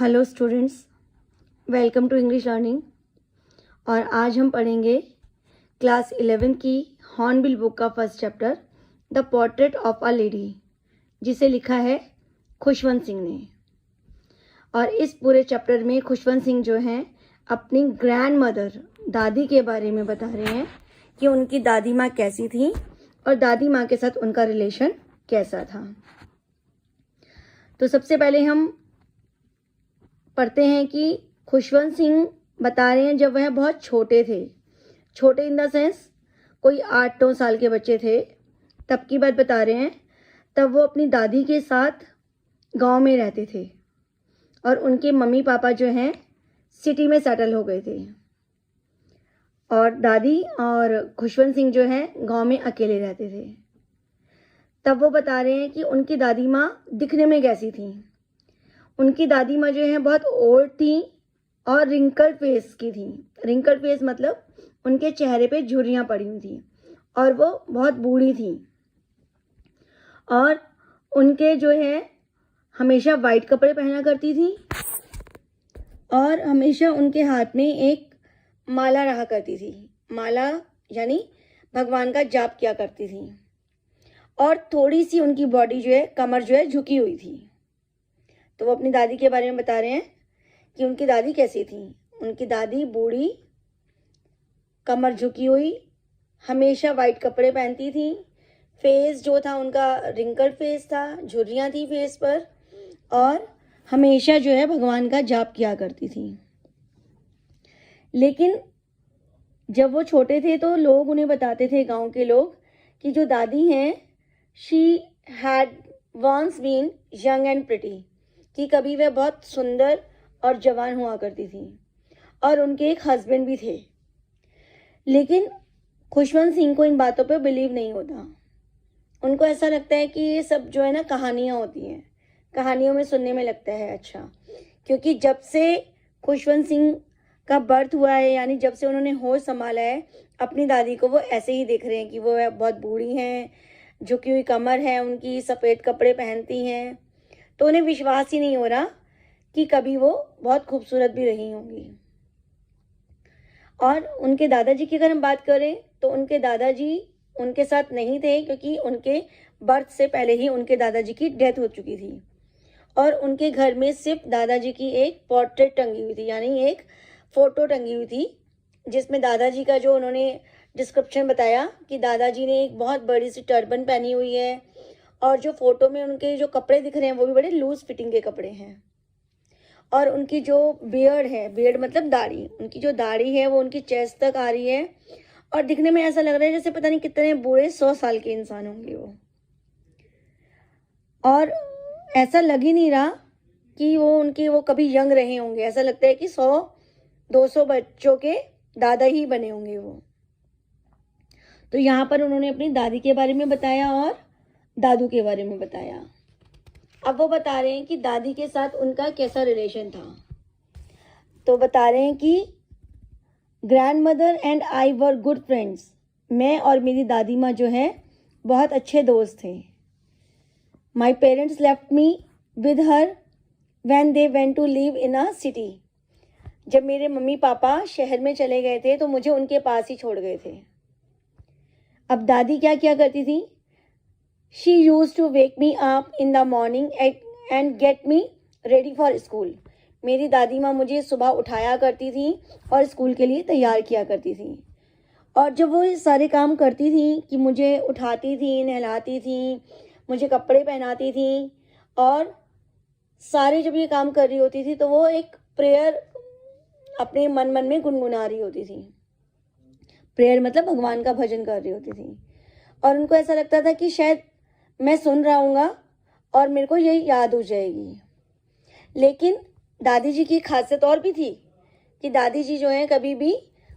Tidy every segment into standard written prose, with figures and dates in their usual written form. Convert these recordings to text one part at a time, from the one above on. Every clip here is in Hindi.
Hello students, welcome to English learning. और आज हम पढ़ेंगे क्लास 11 की हॉर्नबिल बुक का first chapter the portrait of a lady, जिसे लिखा है खुशवंत सिंह ने। और इस पूरे चैप्टर में खुशवंत सिंह जो हैं अपनी ग्रैंड मदर दादी के बारे में बता रहे हैं कि उनकी दादी माँ कैसी थी और दादी माँ के साथ उनका रिलेशन कैसा था। तो सबसे पहले हम पढ़ते हैं कि खुशवंत सिंह बता रहे हैं जब वह बहुत छोटे थे, छोटे इन द सेंस कोई 8-9 साल के बच्चे थे, तब की बात बता रहे हैं। तब वो अपनी दादी के साथ गांव में रहते थे और उनके मम्मी पापा जो हैं सिटी में सेटल हो गए थे और दादी और खुशवंत सिंह जो हैं गांव में अकेले रहते थे। तब वो बता रहे हैं कि उनकी दादी माँ दिखने में कैसी थी। उनकी दादी माँ जो है बहुत ओल्ड थी और रिंकल फेस की थी। रिंकल फेस मतलब उनके चेहरे पे झुर्रियाँ पड़ी हुई थी और वो बहुत बूढ़ी थी। और उनके जो है हमेशा वाइट कपड़े पहना करती थी और हमेशा उनके हाथ में एक माला रहा करती थी। माला यानी भगवान का जाप किया करती थी। और थोड़ी सी उनकी बॉडी जो है, कमर जो है झुकी हुई थी। तो वो अपनी दादी के बारे में बता रहे हैं कि उनकी दादी कैसी थी। उनकी दादी बूढ़ी, कमर झुकी हुई, हमेशा वाइट कपड़े पहनती थी। फेस जो था उनका रिंकल फेस था, झुर्रियाँ थी फेस पर और हमेशा जो है भगवान का जाप किया करती थी। लेकिन जब वो छोटे थे तो लोग उन्हें बताते थे, गांव के लोग, कि जो दादी हैं she had once been young and pretty, कि कभी वह बहुत सुंदर और जवान हुआ करती थी और उनके एक हस्बैंड भी थे। लेकिन खुशवंत सिंह को इन बातों पे बिलीव नहीं होता। उनको ऐसा लगता है कि ये सब जो है ना कहानियाँ होती हैं, कहानियों में सुनने में लगता है अच्छा। क्योंकि जब से खुशवंत सिंह का बर्थ हुआ है, यानी जब से उन्होंने होश संभाला है, अपनी दादी को वो ऐसे ही देख रहे हैं कि वो बहुत बूढ़ी हैं, झुकी हुई कमर है उनकी, सफ़ेद कपड़े पहनती हैं। तो उन्हें विश्वास ही नहीं हो रहा कि कभी वो बहुत खूबसूरत भी रही होंगी। और उनके दादाजी की अगर हम बात करें तो उनके दादाजी उनके साथ नहीं थे, क्योंकि उनके बर्थ से पहले ही उनके दादाजी की डेथ हो चुकी थी। और उनके घर में सिर्फ दादाजी की एक पोर्ट्रेट टंगी हुई थी, यानी एक फ़ोटो टंगी हुई थी, जिसमें दादाजी का जो उन्होंने डिस्क्रिप्शन बताया कि दादाजी ने एक बहुत बड़ी सी टर्बन पहनी हुई है और जो फोटो में उनके जो कपड़े दिख रहे हैं वो भी बड़े लूज फिटिंग के कपड़े हैं। और उनकी जो बियर्ड है, बियर्ड मतलब दाढ़ी, उनकी जो दाढ़ी है वो उनकी चेस्ट तक आ रही है और दिखने में ऐसा लग रहा है जैसे पता नहीं कितने बूढ़े 100 साल के इंसान होंगे वो। और ऐसा लग ही नहीं रहा कि वो कभी यंग रहे होंगे। ऐसा लगता है कि 100-200 बच्चों के दादा ही बने होंगे वो। तो यहाँ पर उन्होंने अपनी दादी के बारे में बताया और दादू के बारे में बताया। अब वो बता रहे हैं कि दादी के साथ उनका कैसा रिलेशन था। तो बता रहे हैं कि grand mother and I were good friends. मैं और मेरी दादी माँ जो है बहुत अच्छे दोस्त थे। My parents left me with her when they went to live in a city. जब मेरे मम्मी पापा शहर में चले गए थे तो मुझे उनके पास ही छोड़ गए थे। अब दादी क्या क्या करती थी? She used to wake me up in the morning and get me ready for school. मेरी दादी माँ मुझे सुबह उठाया करती थी और स्कूल के लिए तैयार किया करती थी। और जब वो ये सारे काम करती थी कि मुझे उठाती थी, नहलाती थी, मुझे कपड़े पहनाती थी और सारे जब ये काम कर रही होती थी तो वो एक प्रेयर अपने मन मन में गुनगुना रही होती थी। प्रेयर मतलब भगवान का भजन कर रही होती थी। और उनको ऐसा लगता था कि शायद मैं सुन रहा हूँगा और मेरे को यही याद हो जाएगी। लेकिन दादी जी की खासियत और भी थी कि दादी जी जो है कभी भी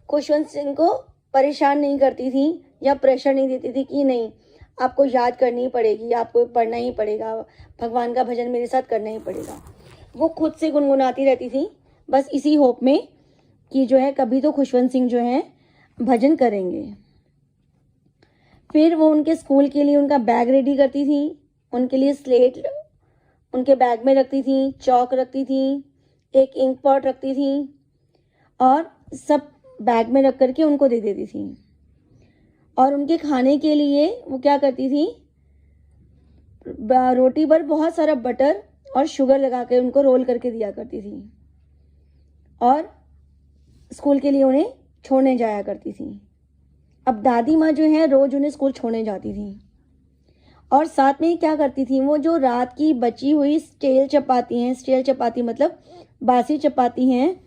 खुशवंत सिंह को परेशान नहीं करती थी या प्रेशर नहीं देती थी कि नहीं आपको याद करनी ही पड़ेगी, आपको पढ़ना ही पड़ेगा, भगवान का भजन मेरे साथ करना ही पड़ेगा। वो खुद से गुनगुनाती रहती थी, बस इसी होप में कि जो है कभी तो खुशवंत सिंह जो है भजन करेंगे। फिर वो उनके स्कूल के लिए उनका बैग रेडी करती थी, उनके लिए स्लेट उनके बैग में रखती थी, चौक रखती थी, एक इंक पॉट रखती थी और सब बैग में रख करके उनको दे देती थी। और उनके खाने के लिए वो क्या करती थी, रोटी पर बहुत सारा बटर और शुगर लगा के उनको रोल करके दिया करती थी और स्कूल के लिए उन्हें छोड़ने जाया करती थी। अब दादी माँ जो है रोज उन्हें स्कूल छोड़ने जाती थी और साथ में ही क्या करती थी, वो जो रात की बची हुई स्टेल चपाती मतलब बासी चपाती हैं,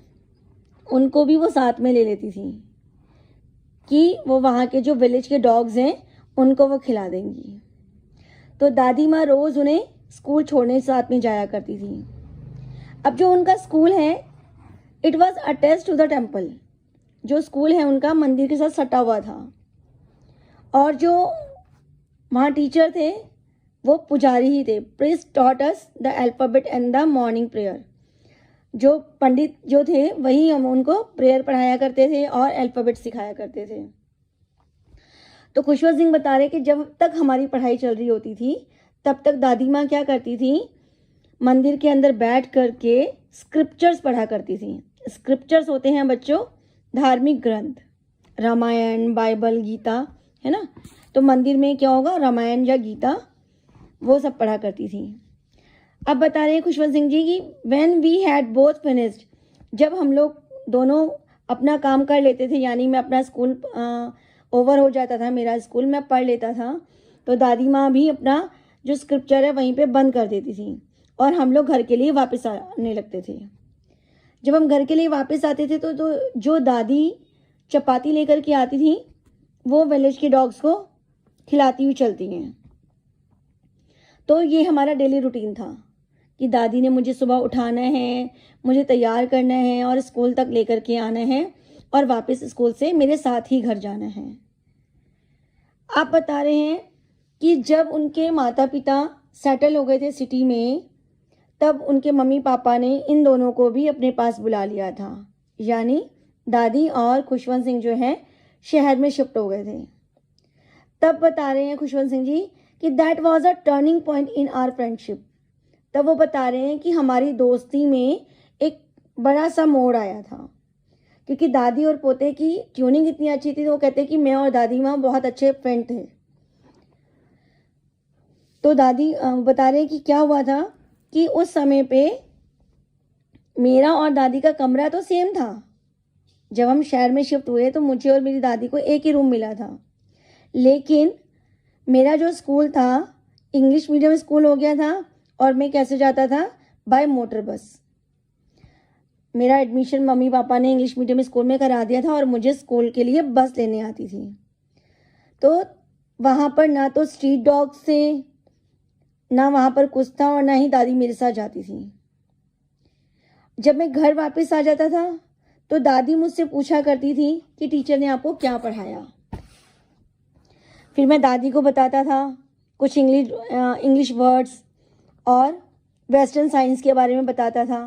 उनको भी वो साथ में ले लेती थी कि वो वहाँ के जो विलेज के डॉग्स हैं उनको वो खिला देंगी। तो दादी माँ रोज़ उन्हें स्कूल छोड़ने साथ में जाया करती थी। अब जो उनका स्कूल है, it was attached to the temple. जो स्कूल है उनका मंदिर के साथ सटा हुआ था और जो वहाँ टीचर थे वो पुजारी ही थे। Priest taught us the alphabet and the morning prayer. जो पंडित जो थे वही हम उनको प्रेयर पढ़ाया करते थे और अल्फाबेट सिखाया करते थे। तो खुशवंत सिंह बता रहे कि जब तक हमारी पढ़ाई चल रही होती थी तब तक दादी माँ क्या करती थी, मंदिर के अंदर बैठ करके स्क्रिप्चर्स पढ़ा करती थी। स्क्रिप्चर्स होते हैं बच्चों धार्मिक ग्रंथ, रामायण, बाइबल, गीता, है ना। तो मंदिर में क्या होगा, रामायण या गीता, वो सब पढ़ा करती थी। अब बता रहे हैं खुशवंत सिंह जी कि when we had both finished, जब हम लोग दोनों अपना काम कर लेते थे, यानी मैं अपना स्कूल ओवर हो जाता था, मेरा स्कूल मैं पढ़ लेता था, तो दादी माँ भी अपना जो स्क्रिप्चर है वहीं पे बंद कर देती थी और हम लोग घर के लिए वापस आने लगते थे। जब हम घर के लिए वापस आते थे तो जो दादी चपाती लेकर के आती थी वो विलेज के डॉग्स को खिलाती हुई चलती हैं। तो ये हमारा डेली रूटीन था कि दादी ने मुझे सुबह उठाना है, मुझे तैयार करना है और स्कूल तक लेकर के आना है और वापस स्कूल से मेरे साथ ही घर जाना है। आप बता रहे हैं कि जब उनके माता पिता सेटल हो गए थे सिटी में, तब उनके मम्मी पापा ने इन दोनों को भी अपने पास बुला लिया था, यानी दादी और खुशवंत सिंह जो है शहर में शिफ्ट हो गए थे। तब बता रहे हैं खुशवंत सिंह जी कि that was a turning point in our friendship. तब वो बता रहे हैं कि हमारी दोस्ती में एक बड़ा सा मोड़ आया था, क्योंकि दादी और पोते की ट्यूनिंग इतनी अच्छी थी। तो वो कहते हैं कि मैं और दादी माँ बहुत अच्छे फ्रेंड थे। तो दादी बता रहे हैं कि क्या हुआ था कि उस समय पे मेरा और दादी का कमरा तो सेम था। जब हम शहर में शिफ्ट हुए तो मुझे और मेरी दादी को एक ही रूम मिला था, लेकिन मेरा जो स्कूल था इंग्लिश मीडियम स्कूल हो गया था और मैं कैसे जाता था, बाय मोटर बस। मेरा एडमिशन मम्मी पापा ने इंग्लिश मीडियम स्कूल में करा दिया था और मुझे स्कूल के लिए बस लेने आती थी। तो वहाँ पर ना तो स्ट्रीट डॉग्स थे, ना वहाँ पर कुछ था और ना ही दादी मेरे साथ जाती थी। जब मैं घर वापस आ जाता था तो दादी मुझसे पूछा करती थी कि टीचर ने आपको क्या पढ़ाया। फिर मैं दादी को बताता था कुछ इंग्लिश वर्ड्स और वेस्टर्न साइंस के बारे में बताता था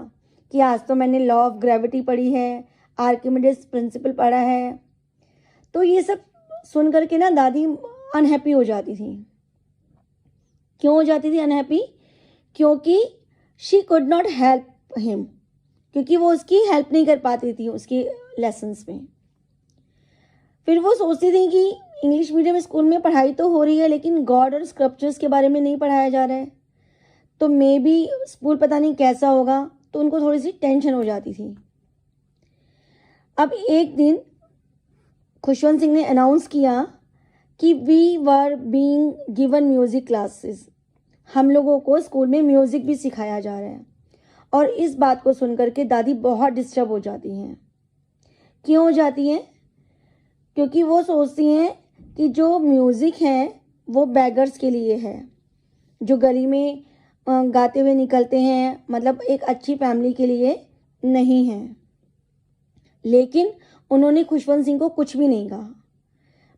कि आज तो मैंने लॉ ऑफ ग्रेविटी पढ़ी है, आर्किमिडीज प्रिंसिपल पढ़ा है। तो ये सब सुन करके ना दादी अनहैप्पी हो जाती थी। क्यों हो जाती थी अनहैप्पी? क्योंकि she could not help him, क्योंकि वो उसकी हेल्प नहीं कर पाती थी उसके लेसन्स में। फिर वो सोचती थी कि इंग्लिश मीडियम स्कूल में पढ़ाई तो हो रही है लेकिन गॉड और स्क्रिप्चर्स के बारे में नहीं पढ़ाया जा रहा है, तो मे बी स्कूल पता नहीं कैसा होगा। तो उनको थोड़ी सी टेंशन हो जाती थी। अब एक दिन खुशवंत सिंह ने अनाउंस किया कि we were being given music classes. हम लोगों को स्कूल में म्यूज़िक भी सिखाया जा रहा है। और इस बात को सुनकर के दादी बहुत डिस्टर्ब हो जाती हैं। क्यों हो जाती हैं? क्योंकि वो सोचती हैं कि जो म्यूज़िक है वो बैगर्स के लिए है, जो गली में गाते हुए निकलते हैं, मतलब एक अच्छी फैमिली के लिए नहीं है। लेकिन उन्होंने खुशवंत सिंह को कुछ भी नहीं कहा,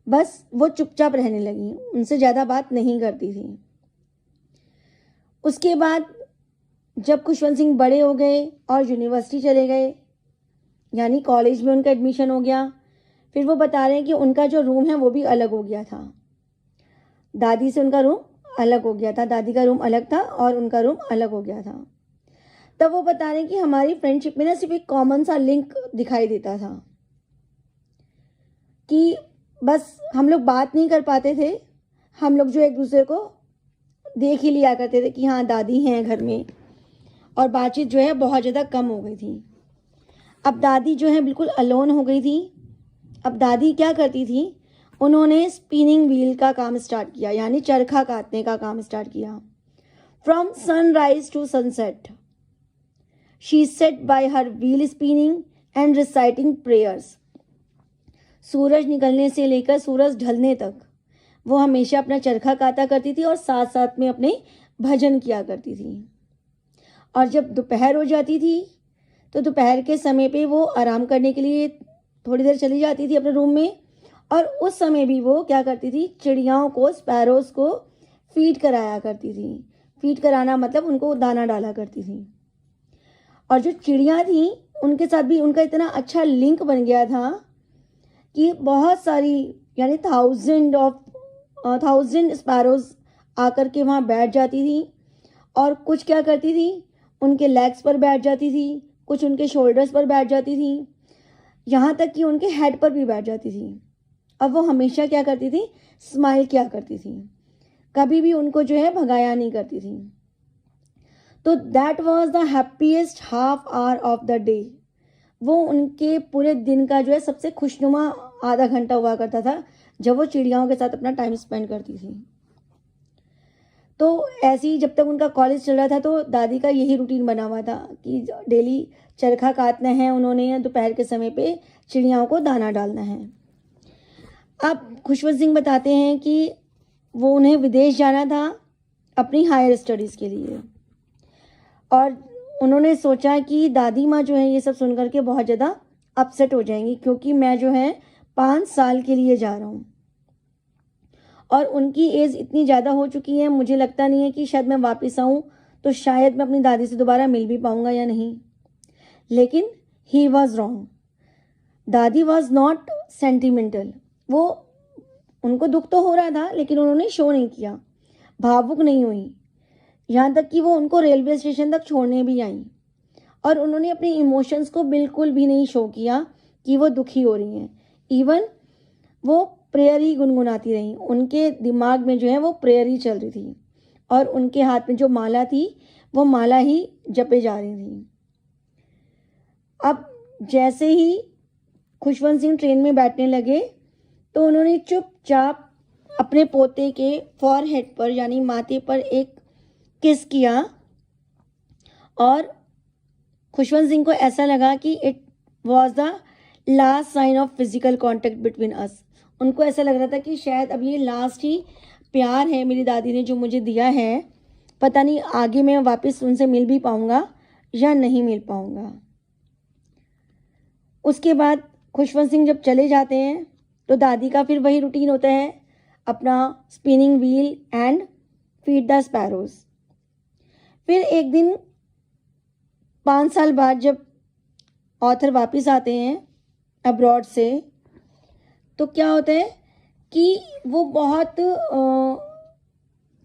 बस वो चुपचाप रहने लगी, उनसे ज़्यादा बात नहीं करती थी। उसके बाद जब खुशवंत सिंह बड़े हो गए और यूनिवर्सिटी चले गए, यानी कॉलेज में उनका एडमिशन हो गया, फिर वो बता रहे हैं कि उनका जो रूम है वो भी अलग हो गया था। दादी से उनका रूम अलग हो गया था, दादी का रूम अलग था और उनका रूम अलग हो गया था। तब वो बता रहे हैं कि हमारी फ्रेंडशिप में ना सिर्फ एक कॉमन सा लिंक दिखाई देता था कि बस हम लोग बात नहीं कर पाते थे, हम लोग जो एक दूसरे को देख ही लिया करते थे कि हाँ दादी हैं घर में, और बातचीत जो है बहुत ज़्यादा कम हो गई थी। अब दादी जो है बिल्कुल अलोन हो गई थी। अब दादी क्या करती थी, उन्होंने स्पिनिंग व्हील का काम स्टार्ट किया, यानी चरखा काटने का काम स्टार्ट किया। From sunrise to sunset she sat by her wheel spinning and reciting prayers. सूरज निकलने से लेकर सूरज ढलने तक वो हमेशा अपना चरखा काटा करती थी और साथ साथ में अपने भजन किया करती थी। और जब दोपहर हो जाती थी तो दोपहर के समय पे वो आराम करने के लिए थोड़ी देर चली जाती थी अपने रूम में, और उस समय भी वो क्या करती थी, चिड़ियाओं को, स्पैरोज को फीड कराया करती थी। फीड कराना मतलब उनको दाना डाला करती थी। और जो चिड़िया थी उनके साथ भी उनका इतना अच्छा लिंक बन गया था कि बहुत सारी, यानी थाउजेंड स्पैरोज आकर के वहाँ बैठ जाती थी, और कुछ क्या करती थी, उनके लेग्स पर बैठ जाती थी, कुछ उनके शोल्डर्स पर बैठ जाती थी, यहाँ तक कि उनके हेड पर भी बैठ जाती थी। अब वो हमेशा क्या करती थी, स्माइल किया करती थी, कभी भी उनको जो है भगाया नहीं करती थी। तो that was the happiest half hour of the day. वो उनके पूरे दिन का जो है सबसे खुशनुमा आधा घंटा हुआ करता था जब वो चिड़ियाओं के साथ अपना टाइम स्पेंड करती थी। तो ऐसे ही जब तक उनका कॉलेज चल रहा था तो दादी का यही रूटीन बना हुआ था कि डेली चरखा काटना है उन्होंने, दोपहर के समय पे चिड़ियाओं को दाना डालना है। अब खुशवंत सिंह बताते हैं कि वो उन्हें विदेश जाना था अपनी हायर स्टडीज़ के लिए, और उन्होंने सोचा कि दादी माँ जो है ये सब सुन करके बहुत ज़्यादा अपसेट हो जाएंगी, क्योंकि मैं जो है 5 साल के लिए जा रहा हूँ और उनकी एज इतनी ज़्यादा हो चुकी है, मुझे लगता नहीं है कि शायद मैं वापस आऊँ तो शायद मैं अपनी दादी से दोबारा मिल भी पाऊँगा या नहीं। लेकिन ही वॉज रॉन्ग। दादी वॉज नॉट सेंटिमेंटल। वो, उनको दुख तो हो रहा था लेकिन उन्होंने शो नहीं किया, भावुक नहीं हुई, यहाँ तक कि वो उनको रेलवे स्टेशन तक छोड़ने भी आई, और उन्होंने अपने इमोशंस को बिल्कुल भी नहीं शो किया कि वो दुखी हो रही हैं। इवन वो प्रेयर ही गुनगुनाती रहीं, उनके दिमाग में जो है वो प्रेयर ही चल रही थी, और उनके हाथ में जो माला थी वो माला ही जपे जा रही थी। अब जैसे ही खुशवंत सिंह ट्रेन में बैठने लगे तो उन्होंने चुपचाप अपने पोते के फॉरहेड पर, यानी माथे पर एक किस किया, और खुशवंत सिंह को ऐसा लगा कि it was the last sign of physical contact between us. उनको ऐसा लग रहा था कि शायद अब ये लास्ट ही प्यार है मेरी दादी ने जो मुझे दिया है, पता नहीं आगे मैं वापस उनसे मिल भी पाऊँगा या नहीं मिल पाऊँगा। उसके बाद खुशवंत सिंह जब चले जाते हैं तो दादी का फिर वही रूटीन होता है, अपना spinning wheel and feed the sparrows. फिर एक दिन 5 साल बाद जब ऑथर वापस आते हैं अब्रॉड से, तो क्या होता है कि वो बहुत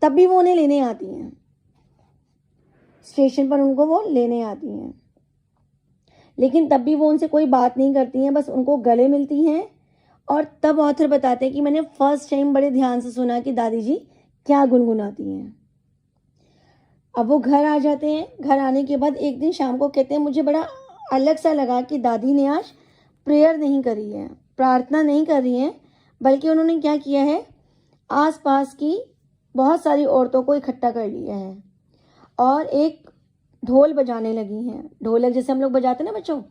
तब भी वो उन्हें लेने आती हैं, स्टेशन पर उनको वो लेने आती हैं, लेकिन तब भी वो उनसे कोई बात नहीं करती हैं, बस उनको गले मिलती हैं। और तब ऑथर बताते हैं कि मैंने फर्स्ट टाइम बड़े ध्यान से सुना कि दादी जी क्या गुनगुनाती हैं। अब वो घर आ जाते हैं, घर आने के बाद एक दिन शाम को कहते हैं मुझे बड़ा अलग सा लगा कि दादी ने आज प्रेयर नहीं करी है, प्रार्थना नहीं कर रही हैं, बल्कि उन्होंने क्या किया है, आसपास की बहुत सारी औरतों को इकट्ठा कर लिया है और एक ढोल बजाने लगी हैं। ढोलक जैसे हम लोग बजाते हैं ना बच्चों,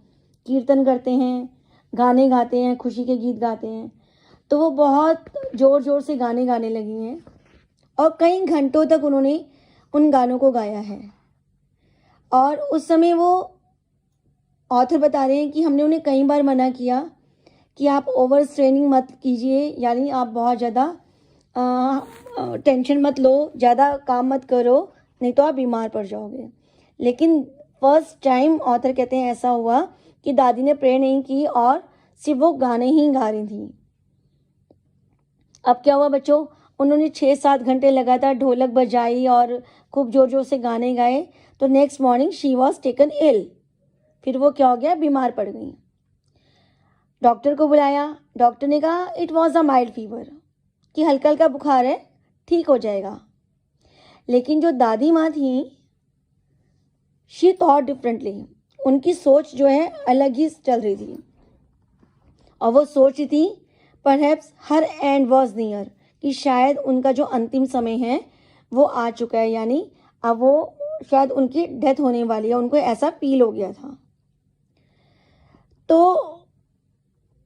कीर्तन करते हैं, गाने गाते हैं, खुशी के गीत गाते हैं, तो वो बहुत ज़ोर ज़ोर से गाने गाने लगी हैं और कई घंटों तक उन्होंने उन गानों को गाया है। और उस समय वो ऑथर बता रहे हैं कि हमने उन्हें कई बार मना किया कि आप ओवर स्ट्रेनिंग मत कीजिए, यानी आप बहुत ज़्यादा टेंशन मत लो, ज़्यादा काम मत करो, नहीं तो आप बीमार पड़ जाओगे। लेकिन फर्स्ट टाइम ऑथर कहते हैं ऐसा हुआ कि दादी ने प्रे नहीं की और सिर्फ वो गाने ही गा रही थी। अब क्या हुआ बच्चों, उन्होंने 6-7 घंटे लगातार ढोलक बजाई और खूब ज़ोर ज़ोर से गाने गाए, तो तो next morning she was taken ill, फिर वो क्या हो गया, बीमार पड़ गई। डॉक्टर को बुलाया, डॉक्टर ने कहा it was a mild fever, कि हल्का हल्का बुखार है, ठीक हो जाएगा। लेकिन जो दादी माँ थी, शी थॉट डिफरेंटली, उनकी सोच जो है अलग ही चल रही थी। और वो सोच रही थी perhaps her and was near, कि शायद उनका जो अंतिम समय है वो आ चुका है, यानी अब वो शायद उनकी डेथ होने वाली है, उनको ऐसा फील हो गया था। तो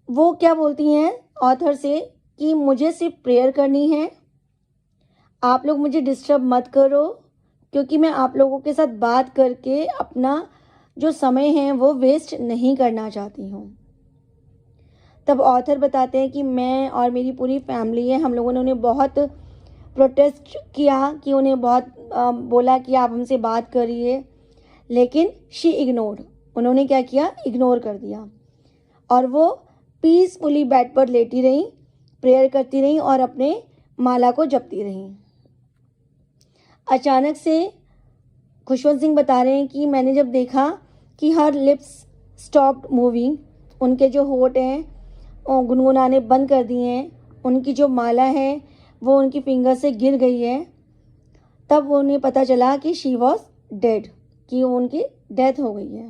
वो क्या बोलती हैं ऑथर से कि मुझे सिर्फ प्रेयर करनी है, आप लोग मुझे डिस्टर्ब मत करो, क्योंकि मैं आप लोगों के साथ बात करके अपना जो समय है वो वेस्ट नहीं करना चाहती हूँ। तब ऑथर बताते हैं कि मैं और मेरी पूरी फैमिली है, हम लोगों ने उन्हें बहुत प्रोटेस्ट किया, कि उन्हें बहुत बोला कि आप हमसे बात करिए, लेकिन शी इग्नोर्ड, उन्होंने क्या किया, इग्नोर कर दिया। और वो पीसफुली बेड पर लेटी रहीं, प्रेयर करती रहीं और अपने माला को जपती रहीं। अचानक से खुशवंत सिंह बता रहे हैं कि मैंने जब देखा कि हर लिप्स स्टॉप्ड मूविंग, उनके जो होठ हैं गुनगुनाने बंद कर दिए हैं, उनकी जो माला है वो उनकी फिंगर से गिर गई है, तब उन्हें पता चला कि शी वॉज डेड, कि उनकी डेथ हो गई है।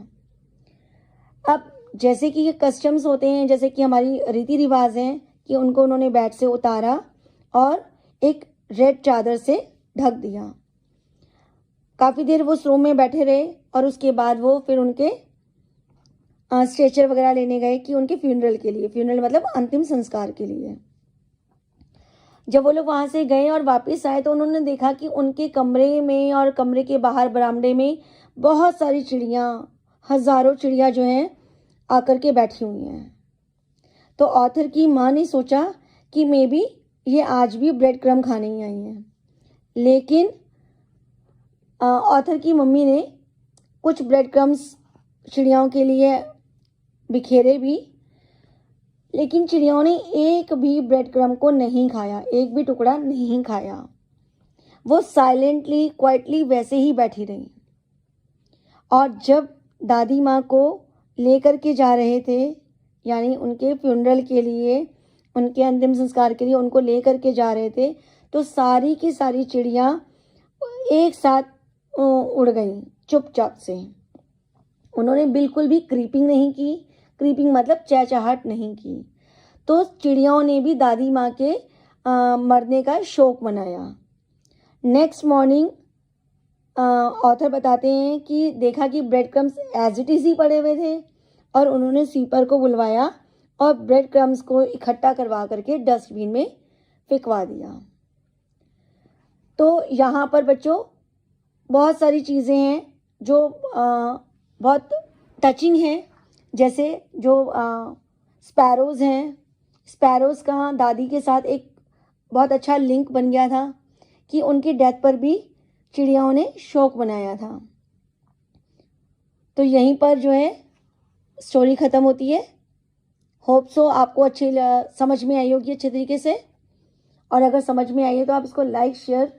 अब जैसे कि ये कस्टम्स होते हैं, जैसे कि हमारी रीति रिवाज हैं, कि उनको उन्होंने बेड से उतारा और एक रेड चादर से ढक दिया। काफ़ी देर वो उस रूम में बैठे रहे और उसके बाद वो फिर उनके स्ट्रेचर वगैरह लेने गए, कि उनके फ्यूनरल के लिए, फ्यूनरल मतलब अंतिम संस्कार के लिए। जब वो लोग वहाँ से गए और वापस आए तो उन्होंने देखा कि उनके कमरे में और कमरे के बाहर बरामदे में बहुत सारी चिड़ियाँ, हज़ारों चिड़िया जो हैं आकर के बैठी हुई हैं। तो ऑथर की माँ ने सोचा कि मे बी ये आज भी ब्रेड क्रम्ब खाने ही आई हैं, लेकिन ऑथर की मम्मी ने कुछ ब्रेड क्रम्ब्स चिड़ियाओं के लिए बिखेरे भी, लेकिन चिड़ियाओं ने एक भी ब्रेड क्रम्ब को नहीं खाया, एक भी टुकड़ा नहीं खाया। वो साइलेंटली क्वाइटली वैसे ही बैठी रही। और जब दादी माँ को लेकर के जा रहे थे, यानी उनके फ्यूनरल के लिए, उनके अंतिम संस्कार के लिए उनको लेकर के जा रहे थे, तो सारी की सारी चिड़िया एक साथ उड़ गई चुपचाप से। उन्होंने बिल्कुल भी क्रीपिंग नहीं की, क्रीपिंग मतलब चहचहाट नहीं की। तो चिड़ियाओं ने भी दादी माँ के मरने का शोक मनाया। नेक्स्ट मॉर्निंग ऑथर बताते हैं कि देखा कि bread crumbs as it is ही पड़े हुए थे, और उन्होंने स्वीपर को बुलवाया और ब्रेड क्रम्स को इकट्ठा करवा करके डस्टबिन में फेंकवा दिया। तो यहाँ पर बच्चों बहुत सारी चीज़ें हैं जो बहुत टचिंग हैं, जैसे जो स्पैरोज़ हैं, स्पैरोज़ का दादी के साथ एक बहुत अच्छा लिंक बन गया था, कि उनकी डेथ पर भी चिड़ियाओं ने शोक मनाया था। तो यहीं पर जो है स्टोरी ख़त्म होती है। होप सो आपको अच्छी समझ में आई होगी अच्छे तरीके से, और अगर समझ में आई है तो आप इसको लाइक शेयर